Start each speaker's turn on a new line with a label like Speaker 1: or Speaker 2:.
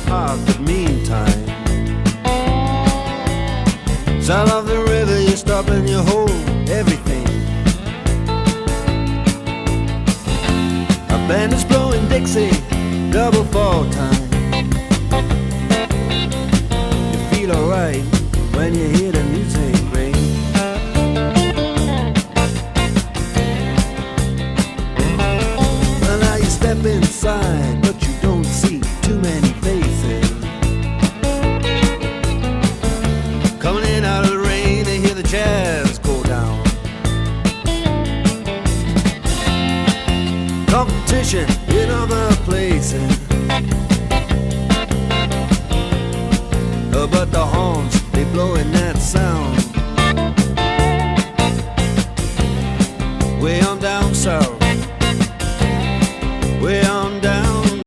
Speaker 1: park, but meantime, sound of the river, you stop and you hold everything. A band is blowing Dixie, double fall time. You feel alright when you hear the music ring. Well, now you step inside, but you don't see too many faces. Coming in out of the rain, they hear the jazz go down. Competition in other places, but the horns, they blowing that sound way on down south.